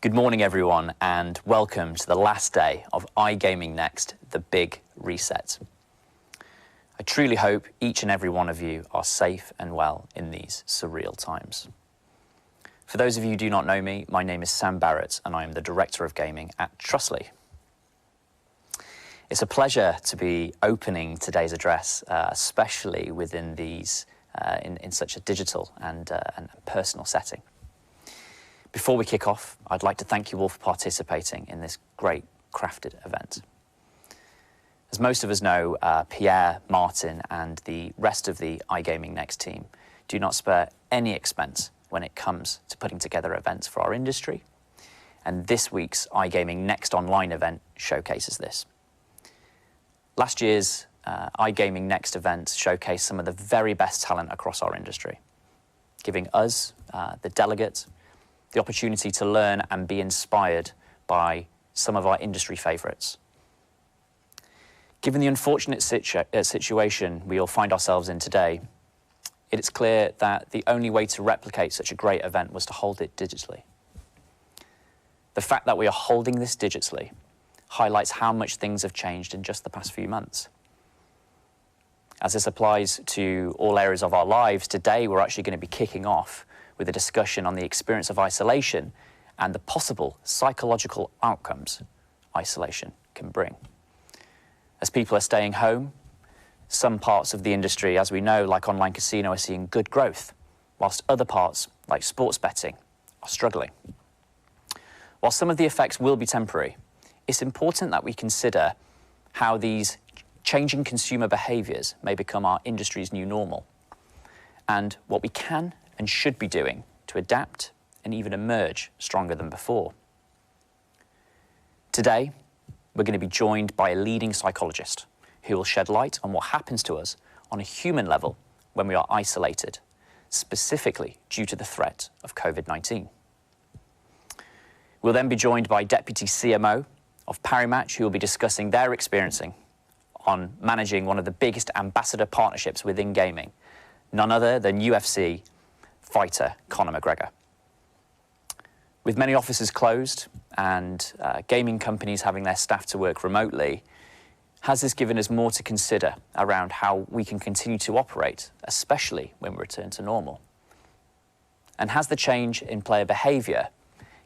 Good morning, everyone, and welcome to the last day of iGaming Next, the Big Reset. I truly hope each and every one of you are safe and well in these surreal times. For those of you who do not know me, my name is Sam Barrett, and I am the Director of Gaming at Trustly. It's a pleasure to be opening today's address, especially within these, in such a digital and personal setting. Before we kick off, I'd like to thank you all for participating in this great crafted event. As most of us know, Pierre, Martin and the rest of the iGaming Next team do not spare any expense when it comes to putting together events for our industry. And this week's iGaming Next online event showcases this. Last year's iGaming Next event showcased some of the very best talent across our industry, giving us, the delegates, the opportunity to learn and be inspired by some of our industry favourites. Given the unfortunate situation we all find ourselves in today, it is clear that the only way to replicate such a great event was to hold it digitally. The fact that we are holding this digitally highlights how much things have changed in just the past few months. As this applies to all areas of our lives, today we're actually going to be kicking off with a discussion on the experience of isolation and the possible psychological outcomes isolation can bring. As people are staying home, some parts of the industry, as we know, like online casino, are seeing good growth, whilst other parts, like sports betting, are struggling. While some of the effects will be temporary, it's important that we consider how these changing consumer behaviours may become our industry's new normal, and what we can and should be doing to adapt and even emerge stronger than before. Today, we're going to be joined by a leading psychologist who will shed light on what happens to us on a human level when we are isolated, specifically due to the threat of COVID-19. We'll then be joined by Deputy CMO of Parimatch, who will be discussing their experiencing on managing one of the biggest ambassador partnerships within gaming, none other than UFC fighter Conor McGregor. With many offices closed and gaming companies having their staff to work remotely, has this given us more to consider around how we can continue to operate, especially when we return to normal? And has the change in player behaviour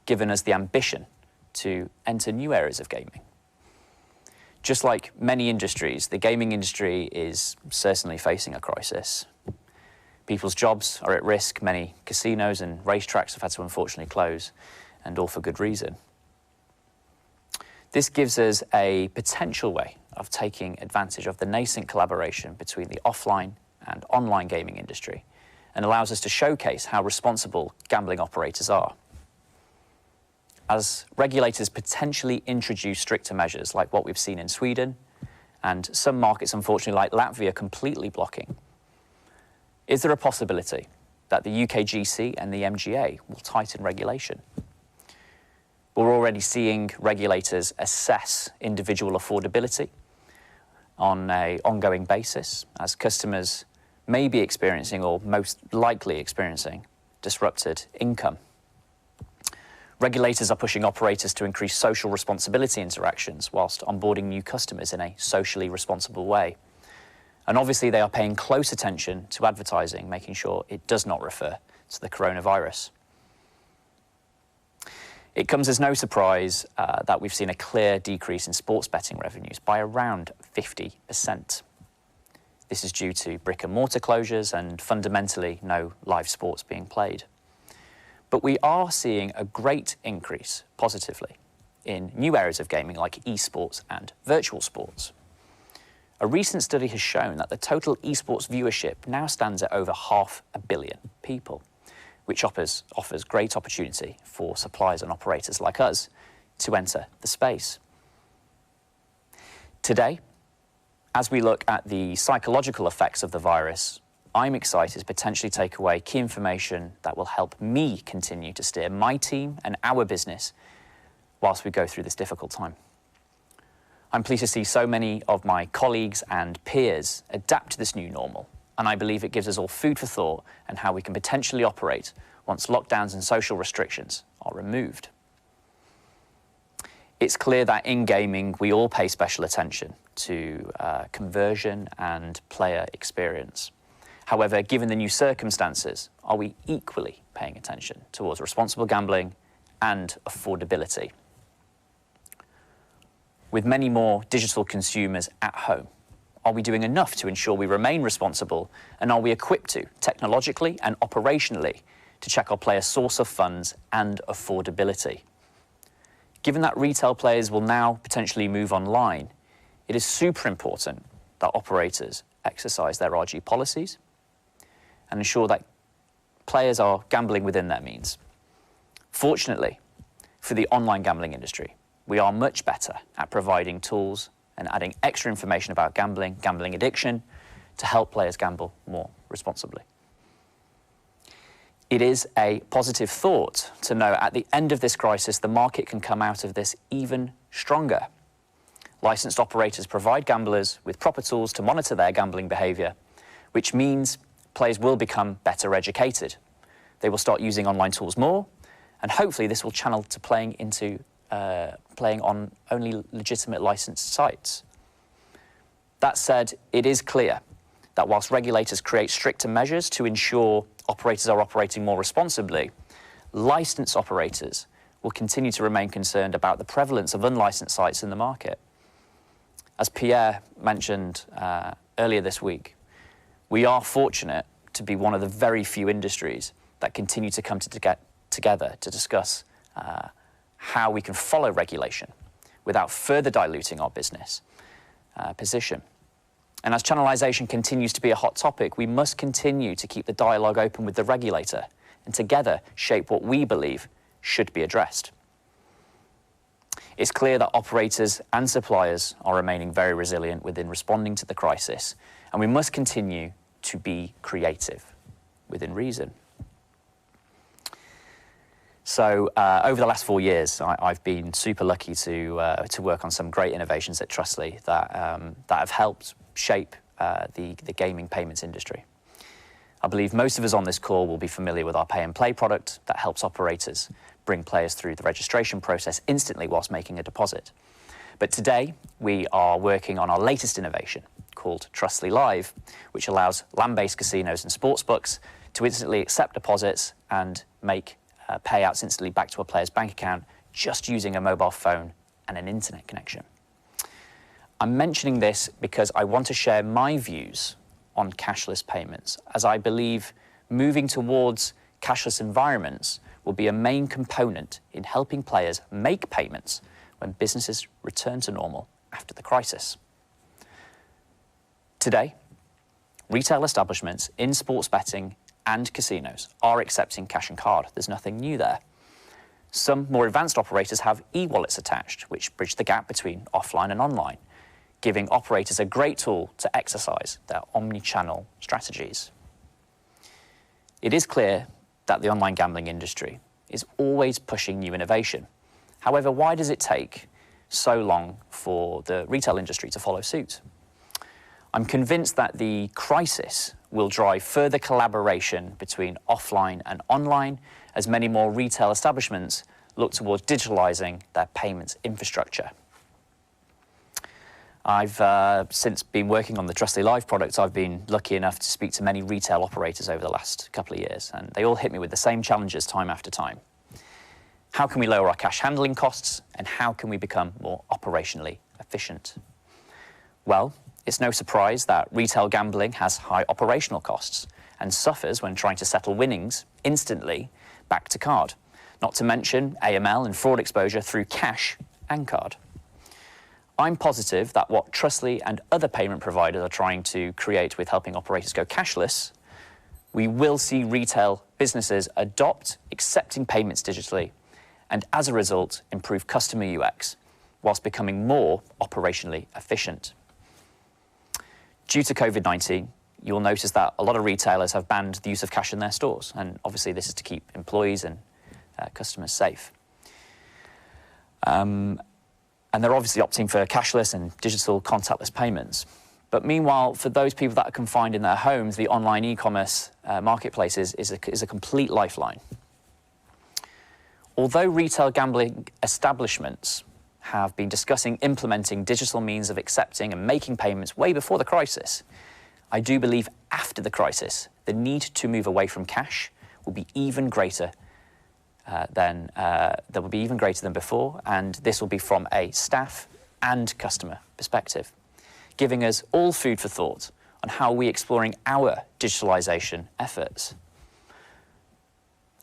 given us the ambition to enter new areas of gaming? Just like many industries, the gaming industry is certainly facing a crisis. People's jobs are at risk. Many casinos and racetracks have had to unfortunately close, and all for good reason. This gives us a potential way of taking advantage of the nascent collaboration between the offline and online gaming industry, and allows us to showcase how responsible gambling operators are. As regulators potentially introduce stricter measures like what we've seen in Sweden, and some markets, unfortunately, like Latvia, completely blocking, is there a possibility that the UKGC and the MGA will tighten regulation? We're already seeing regulators assess individual affordability on an ongoing basis, as customers may be experiencing, or most likely experiencing, disrupted income. Regulators are pushing operators to increase social responsibility interactions whilst onboarding new customers in a socially responsible way. And obviously they are paying close attention to advertising, making sure it does not refer to the coronavirus. It comes as no surprise that we've seen a clear decrease in sports betting revenues by around 50%. This is due to brick and mortar closures and fundamentally no live sports being played. But we are seeing a great increase positively in new areas of gaming like esports and virtual sports. A recent study has shown that the total esports viewership now stands at over 500 million people, which offers great opportunity for suppliers and operators like us to enter the space. Today, as we look at the psychological effects of the virus, I'm excited to potentially take away key information that will help me continue to steer my team and our business whilst we go through this difficult time. I'm pleased to see so many of my colleagues and peers adapt to this new normal, and I believe it gives us all food for thought and how we can potentially operate once lockdowns and social restrictions are removed. It's clear that in gaming, we all pay special attention to conversion and player experience. However, given the new circumstances, are we equally paying attention towards responsible gambling and affordability? With many more digital consumers at home, are we doing enough to ensure we remain responsible, and are we equipped to, technologically and operationally, to check our players' source of funds and affordability? Given that retail players will now potentially move online, it is super important that operators exercise their RG policies and ensure that players are gambling within their means. Fortunately, for the online gambling industry, we are much better at providing tools and adding extra information about gambling, gambling addiction, to help players gamble more responsibly. It is a positive thought to know at the end of this crisis, the market can come out of this even stronger. Licensed operators provide gamblers with proper tools to monitor their gambling behaviour, which means players will become better educated. They will start using online tools more, and hopefully this will channel to playing on only legitimate licensed sites. That said, it is clear that whilst regulators create stricter measures to ensure operators are operating more responsibly, licensed operators will continue to remain concerned about the prevalence of unlicensed sites in the market. As Pierre mentioned earlier this week, we are fortunate to be one of the very few industries that continue to come together to discuss how we can follow regulation without further diluting our business position. And as channelization continues to be a hot topic, we must continue to keep the dialogue open with the regulator and together shape what we believe should be addressed. It's clear that operators and suppliers are remaining very resilient within responding to the crisis, and we must continue to be creative within reason. So over the last 4 years, I've been super lucky to work on some great innovations at Trustly that have helped shape the gaming payments industry. I believe most of us on this call will be familiar with our Pay and Play product that helps operators bring players through the registration process instantly whilst making a deposit. But today, we are working on our latest innovation called Trustly Live, which allows land-based casinos and sportsbooks to instantly accept deposits and make payouts instantly back to a player's bank account just using a mobile phone and an internet connection. I'm mentioning this because I want to share my views on cashless payments, as I believe moving towards cashless environments will be a main component in helping players make payments when businesses return to normal after the crisis. Today, retail establishments in sports betting and casinos are accepting cash and card. There's nothing new there. Some more advanced operators have e-wallets attached, which bridge the gap between offline and online, giving operators a great tool to exercise their omni-channel strategies. It is clear that the online gambling industry is always pushing new innovation. However, why does it take so long for the retail industry to follow suit? I'm convinced that the crisis will drive further collaboration between offline and online as many more retail establishments look towards digitalizing their payments infrastructure. I've since been working on the Trustly Live product. I've been lucky enough to speak to many retail operators over the last couple of years, and they all hit me with the same challenges time after time. How can we lower our cash handling costs, and how can we become more operationally efficient? Well, it's no surprise that retail gambling has high operational costs and suffers when trying to settle winnings instantly back to card, not to mention AML and fraud exposure through cash and card. I'm positive that what Trustly and other payment providers are trying to create with helping operators go cashless, we will see retail businesses adopt accepting payments digitally and as a result improve customer UX whilst becoming more operationally efficient. Due to COVID-19, you'll notice that a lot of retailers have banned the use of cash in their stores, and obviously this is to keep employees and customers safe. And they're obviously opting for cashless and digital contactless payments. But meanwhile, for those people that are confined in their homes, the online e-commerce marketplaces is a complete lifeline. Although retail gambling establishments have been discussing implementing digital means of accepting and making payments way before the crisis, I do believe after the crisis, the need to move away from cash will be even greater than before, and this will be from a staff and customer perspective, giving us all food for thought on how we're exploring our digitalisation efforts.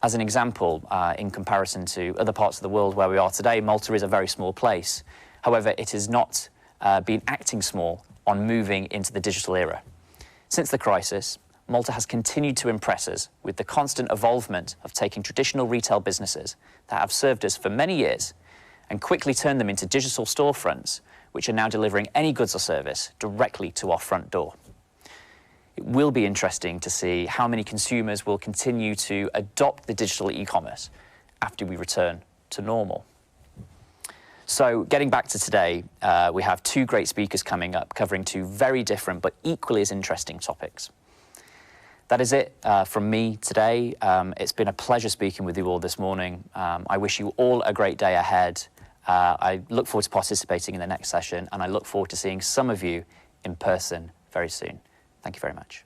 As an example, in comparison to other parts of the world where we are today, Malta is a very small place. However, it has not been acting small on moving into the digital era. Since the crisis, Malta has continued to impress us with the constant evolvement of taking traditional retail businesses that have served us for many years and quickly turn them into digital storefronts, which are now delivering any goods or service directly to our front door. It will be interesting to see how many consumers will continue to adopt the digital e-commerce after we return to normal. So getting back to today, we have two great speakers coming up covering two very different but equally as interesting topics. That is it from me today. It's been a pleasure speaking with you all this morning. I wish you all a great day ahead. I look forward to participating in the next session, and I look forward to seeing some of you in person very soon. Thank you very much.